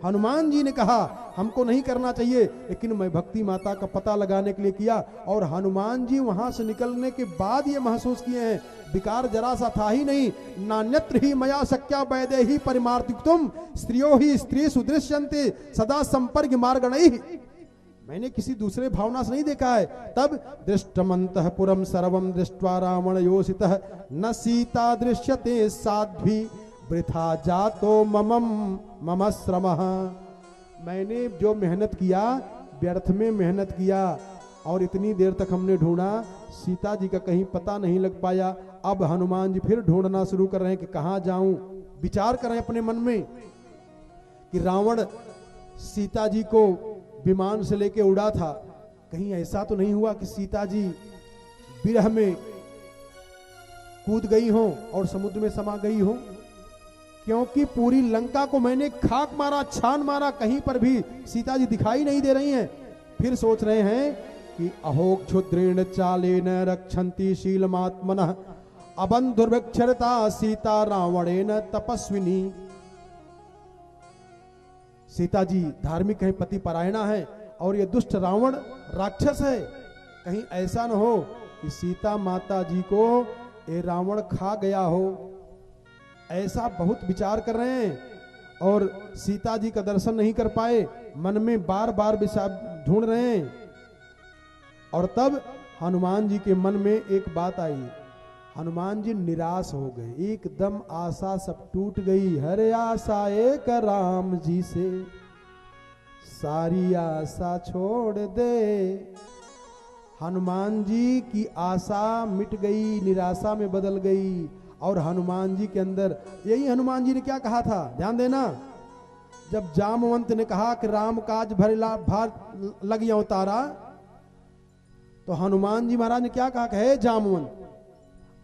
हनुमान जी ने कहा हमको नहीं करना चाहिए, लेकिन मैं भक्ति माता का पता लगाने के लिए किया। और हनुमान जी वहां से निकलने के बाद ये महसूस किए हैं विकार जरा सा था ही नहीं। नान्यत्र ही मया शक्या वैदेही परिमार्तिक्तुम स्त्रियो ही स्त्री सुदृश्यन्ते सदा संपर्क मार्गणैः। मैंने किसी दूसरे भावना से नहीं देखा है। तब दृष्टमन्तः पुरम सर्वम दृष्ट्वा रावण योषितः न सीता दृश्यते साध्वी वृथा जातो मम श्रमः। मैंने जो मेहनत किया व्यर्थ में मेहनत किया, और इतनी देर तक हमने ढूंढा सीता जी का कहीं पता नहीं लग पाया। अब हनुमान जी फिर ढूंढना शुरू कर रहे हैं कि कहां जाऊं। विचार कर रहे हैं अपने मन में कि रावण सीता जी को विमान से लेके उड़ा था, कहीं ऐसा तो नहीं हुआ कि सीता जी विरह में कूद गई हो और समुद्र में समा गई हो। क्योंकि पूरी लंका को मैंने खाक मारा, छान मारा, कहीं पर भी सीता जी दिखाई नहीं दे रही हैं। फिर सोच रहे हैं कि अहो क्षुद्रेण चालेन रक्षन्ति शीलमात्मनः अबंधुर्भिक्षरता सीता रावणेन तपस्विनी। सीता जी धार्मिक है, पति परायणा है, और ये दुष्ट रावण राक्षस है। कहीं ऐसा न हो कि सीता माता जी को ये रावण खा गया हो। ऐसा बहुत विचार कर रहे हैं और सीता जी का दर्शन नहीं कर पाए, मन में बार बार ढूंढ रहे हैं। और तब हनुमान जी के मन में एक बात आई। हनुमान जी निराश हो गए, एकदम आशा सब टूट गई। हरे आशा एक राम जी से सारी आशा छोड़ दे। हनुमान जी की आशा मिट गई, निराशा में बदल गई। और हनुमान जी के अंदर यही हनुमान जी ने क्या कहा था, ध्यान देना। जब जामवंत ने कहा कि राम काज भार लग तारा, तो हनुमान जी महाराज ने क्या कहा कि हे जामवंत,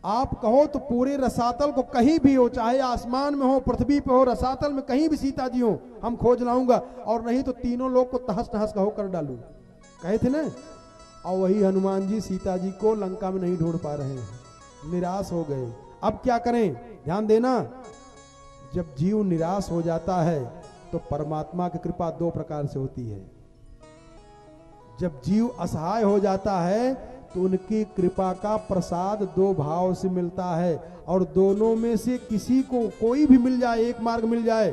आप कहो तो पूरे रसातल को कहीं भी हो, चाहे आसमान में हो, पृथ्वी पे हो, रसातल में कहीं भी सीता जी हो, हम खोज लाऊंगा। और नहीं तो तीनों लोग को तहस नहस का होकर डालू, कहे थे ना। और वही हनुमान जी सीता जी को लंका में नहीं ढूंढ पा रहे हैं, निराश हो गए। अब क्या करें, ध्यान देना। जब जीव निराश हो जाता है तो परमात्मा की कृपा दो प्रकार से होती है। जब जीव असहाय हो जाता है तो उनकी कृपा का प्रसाद दो भाव से मिलता है, और दोनों में से किसी को कोई भी मिल जाए, एक मार्ग मिल जाए,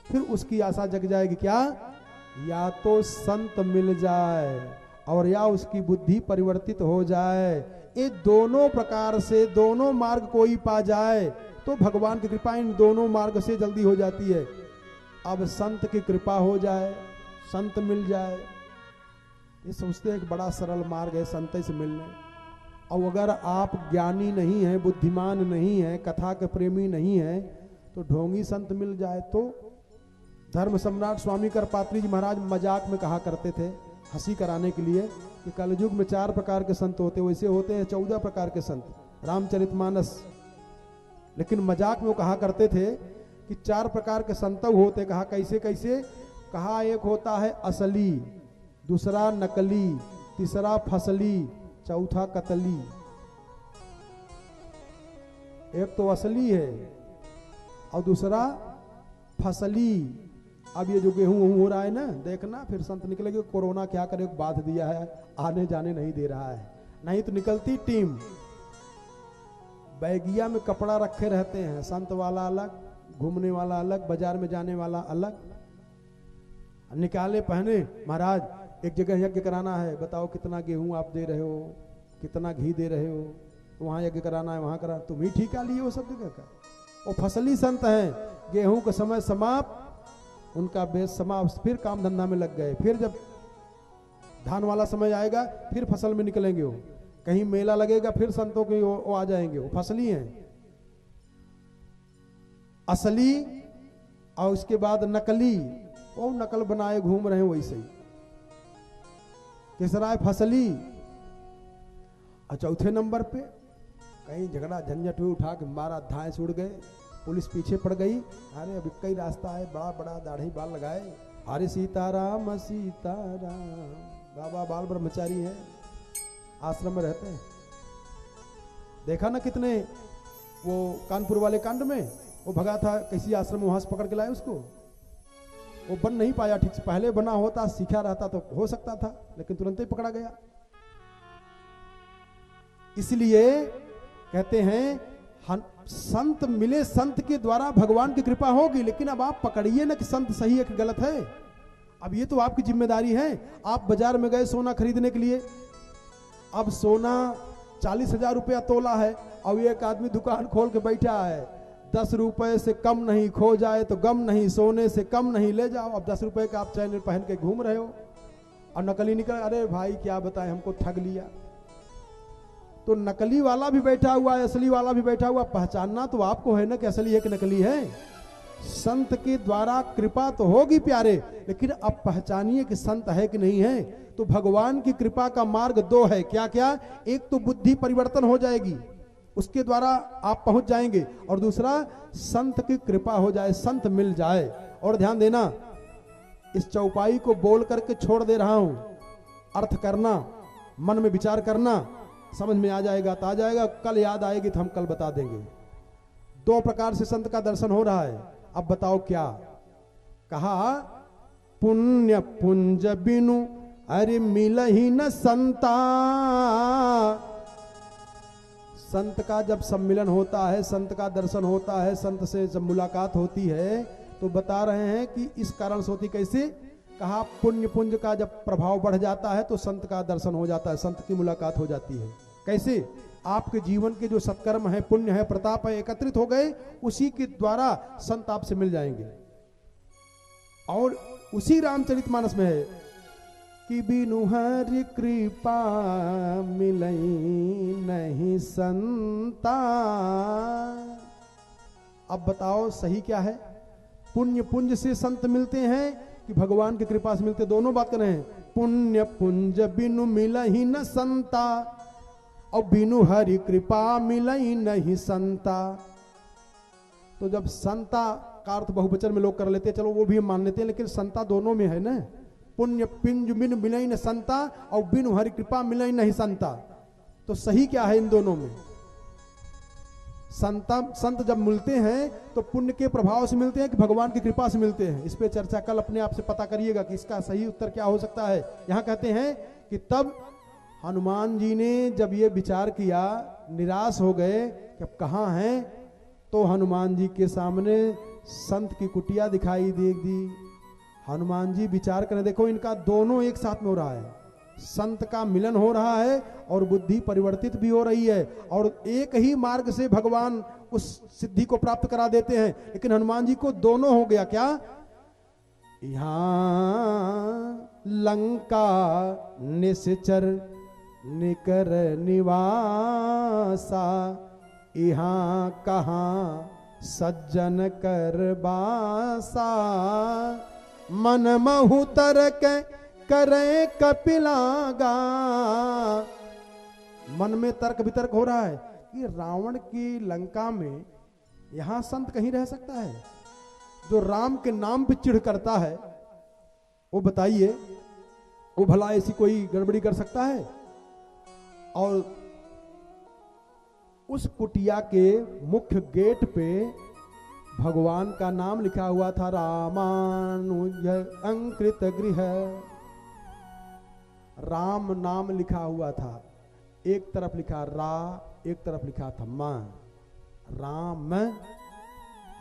फिर उसकी आशा जग जाएगी। क्या? या तो संत मिल जाए और या उसकी बुद्धि परिवर्तित हो जाए। ये दोनों प्रकार से दोनों मार्ग कोई पा जाए तो भगवान की कृपा इन दोनों मार्ग से जल्दी हो जाती है। अब संत की कृपा हो जाए, संत मिल जाए, ये सोचते हैं एक बड़ा सरल मार्ग है संत से मिलने। और अगर आप ज्ञानी नहीं है, बुद्धिमान नहीं है, कथा के प्रेमी नहीं है, तो ढोंगी संत मिल जाए तो। धर्म सम्राट स्वामी करपात्री जी महाराज मजाक में कहा करते थे, हंसी कराने के लिए, कि कलयुग में 4 प्रकार के संत होते, वैसे होते हैं 14 प्रकार के संत, रामचरितमानस। लेकिन मजाक में वो कहा करते थे कि 4 प्रकार के संत होते। कहा कैसे कैसे? कहा एक होता है असली, दूसरा नकली, तीसरा फसली, चौथा कतली। एक तो असली है और दूसरा फसली। अब ये जो गेहूं हो रहा है ना, देखना फिर संत निकलेगी। कोरोना क्या करे, बांध दिया है, आने जाने नहीं दे रहा है, नहीं तो निकलती टीम। बैगिया में कपड़ा रखे रहते हैं, संत वाला अलग, घूमने वाला अलग, बाजार में जाने वाला अलग। निकाले पहने, महाराज एक जगह यज्ञ कराना है, बताओ कितना गेहूं आप दे रहे हो, कितना घी दे रहे हो, वहां यज्ञ कराना है, वहां करा, तुम ही ठीका लिए वो सब जगह का। वो फसली संत हैं, गेहूं का समय समाप्त, उनका बेच समाप्त, फिर काम धंधा में लग गए। फिर जब धान वाला समय आएगा फिर फसल में निकलेंगे। वो कहीं मेला लगेगा फिर संतों के वो आ जाएंगे। वो फसली हैं। असली और उसके बाद नकली, वो नकल बनाए घूम रहे हैं वैसे ही। तीसरा है फसली। और चौथे नंबर पे कहीं झगड़ा झंझट हुई, उठा के मारा, धाए उड़ गए, पुलिस पीछे पड़ गई। अरे अब कई रास्ता है, बड़ा बड़ा दाढ़ी बाल लगाए, हरे सीताराम सीताराम। बाबा बाल ब्रह्मचारी है, आश्रम में रहते हैं। देखा ना कितने, वो कानपुर वाले कांड में वो भगा था, किसी आश्रम में, वहां से पकड़ के लाए उसको। वो बन नहीं पाया ठीक से। पहले बना होता, सीखा रहता तो हो सकता था, लेकिन तुरंत ही पकड़ा गया। इसलिए कहते हैं संत मिले, संत के द्वारा भगवान की कृपा होगी, लेकिन अब आप पकड़िए ना कि संत सही है कि गलत है। अब ये तो आपकी जिम्मेदारी है। आप बाजार में गए सोना खरीदने के लिए, अब सोना 40,000 रुपया तोला है, अब एक आदमी दुकान खोल के बैठा है, 10 रुपए से कम नहीं, खो जाए तो गम नहीं, सोने से कम नहीं ले जाओ। अब 10 रुपए का आप चैन पहन के घूम रहे हो और नकली निकल, अरे भाई क्या बताएं, हमको ठग लिया। तो नकली वाला भी बैठा हुआ है, असली वाला भी बैठा हुआ, पहचानना तो आपको है ना कि असली है कि नकली है। संत के द्वारा कृपा तो होगी प्यारे, लेकिन अब पहचानिए कि संत है कि नहीं है। तो भगवान की कृपा का मार्ग दो है, क्या क्या? एक तो बुद्धि परिवर्तन हो जाएगी, उसके द्वारा आप पहुंच जाएंगे, और दूसरा संत की कृपा हो जाए, संत मिल जाए। और ध्यान देना, इस चौपाई को बोल करके छोड़ दे रहा हूं, अर्थ करना, मन में विचार करना, समझ में आ जाएगा तो आ जाएगा, कल याद आएगी तो हम कल बता देंगे। 2 प्रकार से संत का दर्शन हो रहा है। अब बताओ क्या कहा? पुण्य पुंज बिनु अरे मिलहि न संता। संत का जब सम्मिलन होता है, संत का दर्शन होता है, संत से जब मुलाकात होती है, तो बता रहे हैं कि इस कारण से होती। कैसे? कहा पुण्य पुंज का जब प्रभाव बढ़ जाता है तो संत का दर्शन हो जाता है, संत की मुलाकात हो जाती है। कैसे? आपके जीवन के जो सत्कर्म है, पुण्य है, प्रताप है, एकत्रित हो गए, उसी के द्वारा संत आपसे मिल जाएंगे। और उसी रामचरितमानस में है कि बिनु हरि कृपा मिलई नहीं संता। अब बताओ सही क्या है? पुण्य पुंज से संत मिलते हैं कि भगवान की कृपा से मिलते? दोनों बात कर रहे हैं। पुण्य पुंज बिनु मिलहि न संता, और बिनु हरि कृपा मिलई नहीं संता। तो जब संता का अर्थ बहुवचन में लोग कर लेते हैं, चलो वो भी हम मान लेते हैं, लेकिन संता दोनों में है ना। पुण्य पिंज बिनु मिलई न संता और बिनु हरि कृपा मिलई नहीं संता। तो सही क्या है इन दोनों में? संत जब मिलते हैं तो पुण्य के प्रभाव से मिलते हैं कि भगवान की कृपा से मिलते हैं? इस पे चर्चा कल अपने आप से पता करिएगा कि इसका सही उत्तर क्या हो सकता है। यहां कहते हैं कि तब हनुमान जी ने जब ये विचार किया, निराश हो गए कि अब कहाँ हैं, तो हनुमान जी के सामने संत की कुटिया दिखाई दी। हनुमान जी विचार करें, देखो इनका दोनों एक साथ में हो रहा है, संत का मिलन हो रहा है और बुद्धि परिवर्तित भी हो रही है, और एक ही मार्ग से भगवान उस सिद्धि को प्राप्त करा देते हैं। लेकिन हनुमान जी को दोनों हो गया। क्या? यहां लंका निश्चर निकर निवासा, यहाँ कहाँ सज्जन कर बासा, मन महु तरक करे कपिलागा। मन में तर्क वितर्क हो रहा है कि रावण की लंका में यहां संत कहीं रह सकता है? जो राम के नाम पे चिढ़ करता है, वो बताइए, वो भला ऐसी कोई गड़बड़ी कर सकता है? और उस कुटिया के मुख्य गेट पे भगवान का नाम लिखा हुआ था, रामानुज अंकृत गृह। राम नाम लिखा हुआ था, एक तरफ लिखा रा, एक तरफ लिखा था मां, राम।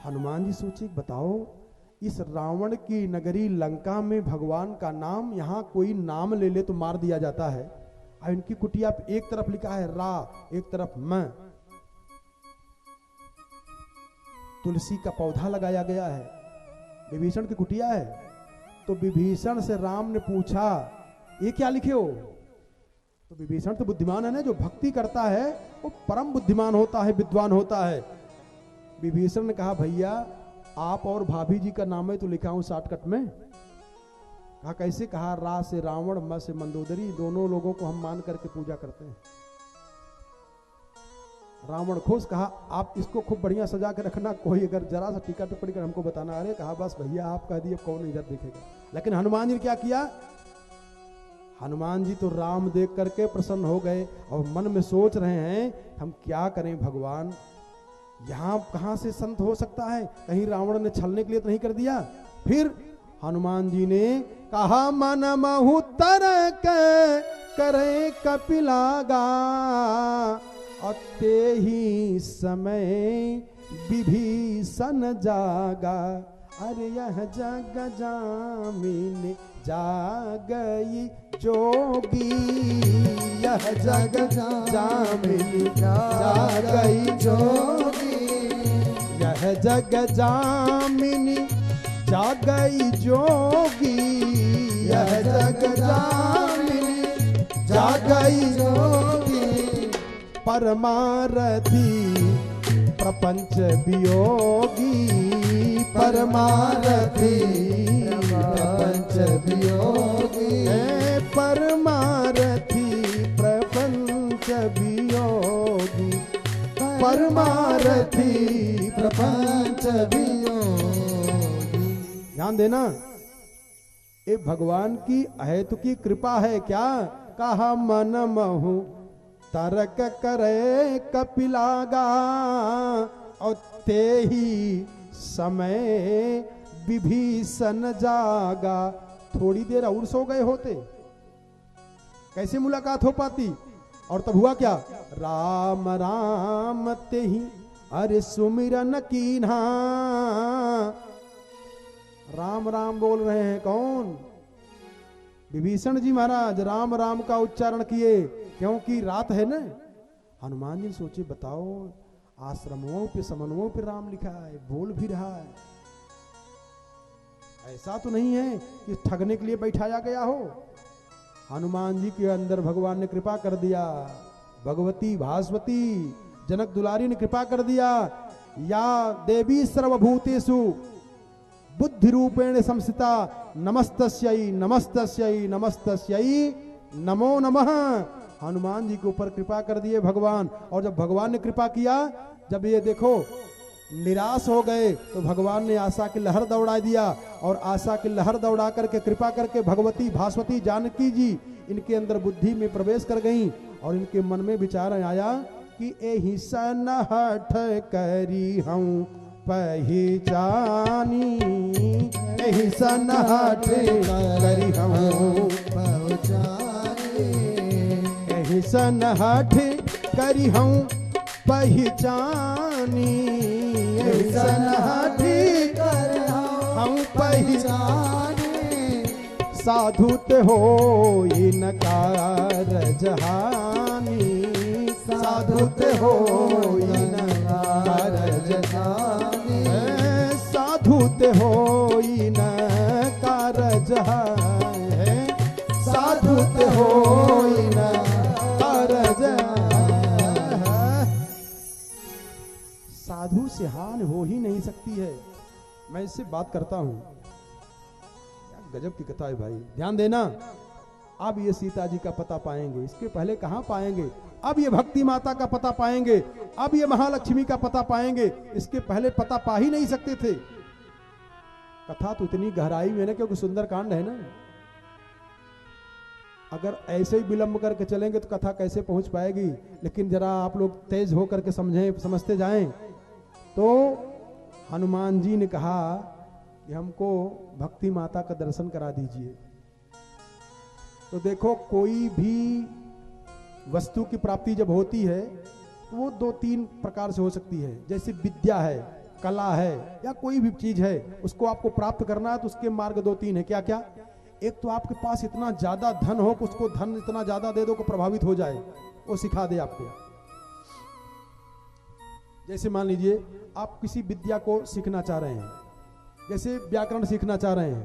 हनुमान जी सोचे, बताओ इस रावण की नगरी लंका में भगवान का नाम, यहां कोई नाम ले ले तो मार दिया जाता है, और इनकी कुटिया पे एक तरफ लिखा है रा, एक तरफ मां। तुलसी का पौधा लगाया गया है, विभीषण की कुटिया है। तो विभीषण से राम ने पूछा, ये क्या लिखे हो? तो विभीषण तो बुद्धिमान है ना, जो भक्ति करता है वो परम बुद्धिमान होता है, विद्वान होता है। विभीषण ने कहा, भैया आप और भाभी जी का नाम है तो लिखा हूं शॉर्टकट में। कहा कैसे? कहा रा से रावण, म से मंदोदरी, दोनों लोगों को हम मान करके पूजा करते हैं। रावण खुश। कहा आप इसको खूब बढ़िया सजा के रखना, कोई अगर जरा सा टीका टिप्पणी कर हमको बताना। अरे कहा बस भैया आप कह दिए, कौन इधर देखेगा। लेकिन हनुमान जी ने क्या किया? हनुमान जी तो राम देख करके प्रसन्न हो गए और मन में सोच रहे हैं हम क्या करें भगवान, यहां कहां से संत हो सकता है, कहीं रावण ने छलने के लिए तो नहीं कर दिया। फिर हनुमान जी ने कहा मन महु तरक करे कपिलागा, अते ही समय विभीषण जागा। अरे यह जग जामिन जागई जोगी, यह जग जामिन जागई जोगी, यह जग जामिन जागई जोगी, यह जग जामिन जागई जोगी। परमारथी प्रपंच वियोगी, परमारथी प्रपंच वियोगी, परमारथी प्रपंच वियोगी, परमारथी प्रपंच वियोगी। ध्यान देना, ये भगवान की अहेतु की कृपा है। क्या कहा मन महु तरक करे कपिलागा, और ते ही समय विभीषण जागा। थोड़ी देर और सो गए होते, कैसे मुलाकात हो पाती? और तब हुआ क्या? राम राम ते ही अरे सुमिरन कीन्हा। राम राम बोल रहे हैं कौन? विभीषण जी महाराज राम राम का उच्चारण किए, क्योंकि रात है ना। हनुमान जी सोचे बताओ, आश्रमों पे समन्वयों पे राम लिखा है, बोल भी रहा है, ऐसा तो नहीं है कि ठगने के लिए बैठाया गया हो। हनुमान जी के अंदर भगवान ने कृपा कर दिया, भगवती भास्वती जनक दुलारी ने कृपा कर दिया। या देवी सर्वभूतेषु बुद्धि रूपेण संस्थिता नमस्तस्यै नमस्तस्यै नमस्तस्यै नमो नमः। हनुमान जी के ऊपर कृपा कर दिए भगवान। और जब भगवान ने कृपा किया, जब ये देखो निराश हो गए, तो भगवान ने आशा की लहर दौड़ा दिया। और आशा की लहर दौड़ा करके कृपा करके भगवती भास्वती जानकी जी इनके अंदर बुद्धि में प्रवेश कर गई। और इनके मन में विचार आया कि एहि सन हठ करी हूँ पहचानी, एहि सन हठ करी हूँ पहचानी, एहि सन हठ करी हूँ पहचानी, एहि सन हठ करी हूँ पहचानी। साधु ते हो इनकार जहानी, साधु ते हो इनकार जहानी, साधु ते हो इनकार जहानी, साधु ते हो इनकार जहानी। साधु से हानि हो ही नहीं सकती है। मैं इससे बात करता हूं, गजब की कथा है भाई, ध्यान देना। अब ये सीता जी का पता पाएंगे, इसके पहले कहां पाएंगे? अब ये भक्ति माता का पता पाएंगे, अब ये महालक्ष्मी का पता पाएंगे, इसके पहले पता पा ही नहीं सकते थे। कथा तो इतनी गहराई में ना, क्योंकि सुंदर कांड है ना। अगर ऐसे ही विलंब करके चलेंगे तो कथा कैसे पहुंच पाएगी। लेकिन जरा आप लोग तेज होकर के समझते जाएं। तो हनुमान जी ने कहा कि हमको भक्ति माता का दर्शन करा दीजिए। तो देखो, कोई भी वस्तु की प्राप्ति जब होती है तो वो दो तीन प्रकार से हो सकती है। जैसे विद्या है, कला है, या कोई भी चीज है, उसको आपको प्राप्त करना है तो उसके मार्ग दो तीन है। क्या क्या? एक तो आपके पास इतना ज्यादा धन हो कि उसको धन इतना ज्यादा दे दो कि प्रभावित हो जाए, वो सिखा दे आपको। जैसे मान लीजिए आप किसी विद्या को सीखना चाह रहे हैं, जैसे व्याकरण सीखना चाह रहे हैं,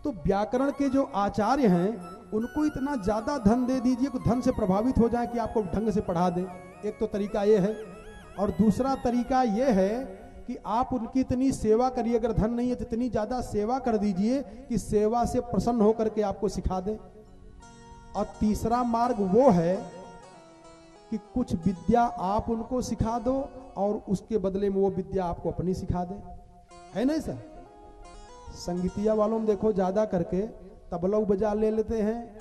तो व्याकरण के जो आचार्य हैं उनको इतना ज्यादा धन दे दीजिए कि धन से प्रभावित हो जाए कि आपको ढंग से पढ़ा दें। एक तो तरीका ये है। और दूसरा तरीका ये है कि आप उनकी इतनी सेवा करिए, अगर धन नहीं है तो इतनी ज्यादा सेवा कर दीजिए कि सेवा से प्रसन्न होकर के आपको सिखा दें। और तीसरा मार्ग वो है कि कुछ विद्या आप उनको सिखा दो और उसके बदले में वो विद्या आपको अपनी सिखा दे। है ना सर? संगीतिया वालों में देखो ज्यादा करके तबला बजा ले लेते हैं,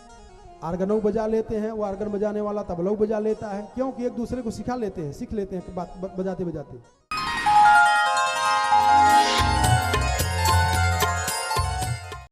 आर्गनों बजा लेते हैं, वो आर्गन बजाने वाला तबला बजा लेता है। क्योंकि एक दूसरे को सिखा लेते हैं, सीख लेते हैं बात बजाते बजाते।